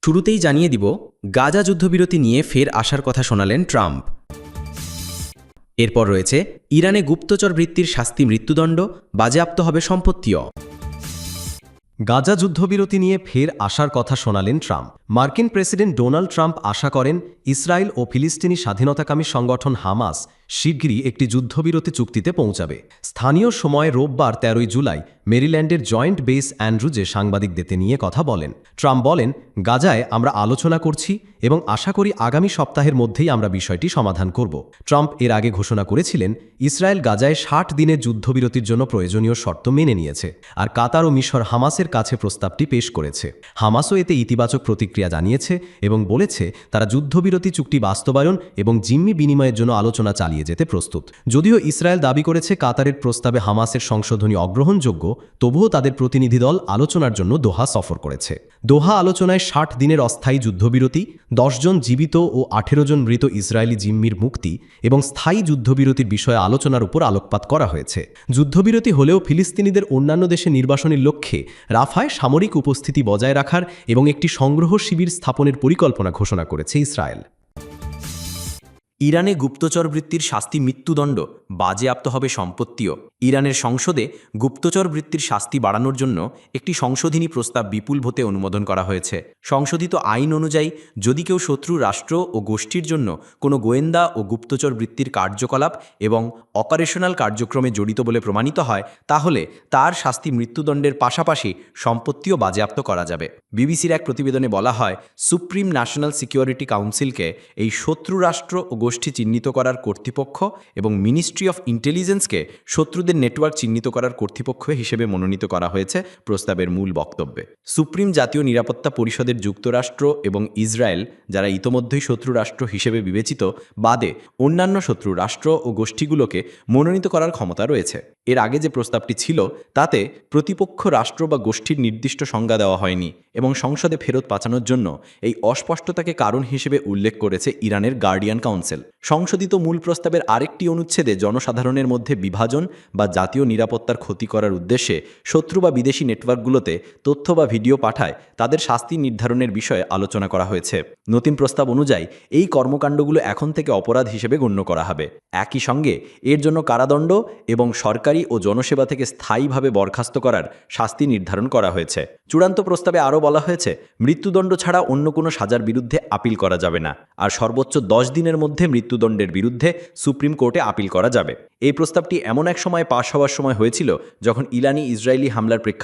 শুরুতেই জানিয়ে দিব, গাজা যুদ্ধবিরতি নিয়ে ফের আসার কথা শোনালেন ট্রাম্প। এরপর রয়েছে ইরানে গুপ্তচর বৃত্তির শাস্তি মৃত্যুদণ্ড, বাজেয়াপ্ত হবে সম্পত্তিও। গাজা যুদ্ধবিরতি নিয়ে ফের আসার কথা শোনালেন ট্রাম্প। মার্কিন প্রেসিডেন্ট ডোনাল্ড ট্রাম্প আশা করেন ইসরায়েল ও ফিলিস্তিনি স্বাধীনতাকামী সংগঠন হামাস শিগগিরই একটি যুদ্ধবিরতি চুক্তিতে পৌঁছাবে। স্থানীয় সময় রোববার ১৩ জুলাই মেরিল্যান্ডের জয়েন্ট বেস অ্যান্ড্রুজে সাংবাদিকদের নিয়ে কথা বলেন। ট্রাম্প বলেন, গাজায় আমরা আলোচনা করছি এবং আশা করি আগামী সপ্তাহের মধ্যেই আমরা বিষয়টি সমাধান করব। ট্রাম্প এর আগে ঘোষণা করেছিলেন ইসরায়েল গাজায় ৬০ দিনের যুদ্ধবিরতির জন্য প্রয়োজনীয় শর্ত মেনে নিয়েছে, আর কাতার ও মিশর হামাসের কাছে প্রস্তাবটি পেশ করেছে। হামাসও এতে ইতিবাচক প্রতিক্রিয়া জানিয়েছে এবং বলেছে তারা যুদ্ধবিরতি চুক্তি বাস্তবায়ন এবং জিম্মি বিনিময়ের জন্য আলোচনা চালিয়ে যেতে প্রস্তুত। যদিও ইসরায়েল দাবি করেছে কাতারের প্রস্তাবে হামাসের সংশোধনী অগ্রহণযোগ্য, তবুও তাদের প্রতিনিধি দল আলোচনার জন্য দোহা সফর করেছে। দোহা আলোচনায় ৬০ দিনের অস্থায়ী যুদ্ধবিরতি, ১০ জন জীবিত ও ১৮ জন মৃত ইসরায়েলি জিম্মির মুক্তি এবং স্থায়ী যুদ্ধবিরতির বিষয়ে আলোচনার উপর আলোকপাত করা হয়েছে। যুদ্ধবিরতি হলেও ফিলিস্তিনিদের অন্যান্য দেশে নির্বাসনের লক্ষ্যে রাফায় সামরিক উপস্থিতি বজায় রাখার এবং একটি সংগ্রহ শিবির স্থাপনের পরিকল্পনা ঘোষণা করেছে ইসরায়েল। ইরানে গুপ্তচর বৃত্তির শাস্তি মৃত্যুদণ্ড, বাজেয়াপ্ত হবে সম্পত্তিও। ইরানের সংসদে গুপ্তচর বৃত্তির শাস্তি বাড়ানোর জন্য একটি সংশোধনী প্রস্তাব বিপুল ভোটে অনুমোদন করা হয়েছে। সংশোধিত আইন অনুযায়ী যদি কেউ শত্রু রাষ্ট্র ও গোষ্ঠীর জন্য কোনো গোয়েন্দা ও গুপ্তচর বৃত্তির কার্যকলাপ এবং অপারেশনাল কার্যক্রমে জড়িত বলে প্রমাণিত হয়, তাহলে তার শাস্তি মৃত্যুদণ্ডের পাশাপাশি সম্পত্তিও বাজেয়াপ্ত করা যাবে। বিবিসির এক প্রতিবেদনে বলা হয়, সুপ্রিম ন্যাশনাল সিকিউরিটি কাউন্সিলকে এই শত্রু রাষ্ট্র ও গোষ্ঠী চিহ্নিত করার কর্তৃপক্ষ এবং মিনিস্ট্রি অফ ইন্টেলিজেন্সকে শত্রুদের নেটওয়ার্ক চিহ্নিত করার কর্তৃপক্ষ হিসেবে মনোনীত করা হয়েছে প্রস্তাবের মূল বক্তব্যে। সুপ্রিম জাতীয় নিরাপত্তা পরিষদের যুক্তরাষ্ট্র এবং ইসরায়েল, যারা ইতোমধ্যেই শত্রু রাষ্ট্র হিসেবে বিবেচিত, বাদে অন্যান্য শত্রু রাষ্ট্র ও গোষ্ঠীগুলোকে মনোনীত করার ক্ষমতা রয়েছে। এর আগে যে প্রস্তাবটি ছিল তাতে প্রতিপক্ষ রাষ্ট্র বা গোষ্ঠীর নির্দিষ্ট সংজ্ঞা দেওয়া হয়নি এবং সংসদে ফেরত পাঠানোর জন্য এই অস্পষ্টতাকে কারণ হিসেবে উল্লেখ করেছে ইরানের গার্ডিয়ান কাউন্সিল। সংশোধিত মূল প্রস্তাবের আরেকটি অনুচ্ছেদে জনসাধারণের মধ্যে বিভাজন বা জাতীয় নিরাপত্তার ক্ষতি করার উদ্দেশ্যে শত্রু বা বিদেশি নেটওয়ার্কগুলোতে তথ্য বা ভিডিও পাঠায় তাদের শাস্তি নির্ধারণের বিষয়ে আলোচনা করা হয়েছে। নতুন প্রস্তাব অনুযায়ী এই কর্মকাণ্ডগুলো এখন থেকে অপরাধ হিসেবে গণ্য করা হবে। একই সঙ্গে এর জন্য কারাদণ্ড এবং সরকারি ও জনসেবা থেকে স্থায়ীভাবে বরখাস্ত করার শাস্তি নির্ধারণ করা হয়েছে। চূড়ান্ত প্রস্তাবে আরও বলা হয়েছে, মৃত্যুদণ্ড ছাড়া অন্য কোনো সাজার বিরুদ্ধে আপিল করা যাবে না, আর সর্বোচ্চ ১০ দিনের মধ্যে মৃত্যুদণ্ডের বিরুদ্ধে সুপ্রিম কোর্টে আপিল করা যাবে। এই প্রস্তাবটি এমন এক সময় পাশ হওয়ার সময় হয়েছিল যখন ইরানি ইসরায়েলি হামলার প্রেক্ষাপটে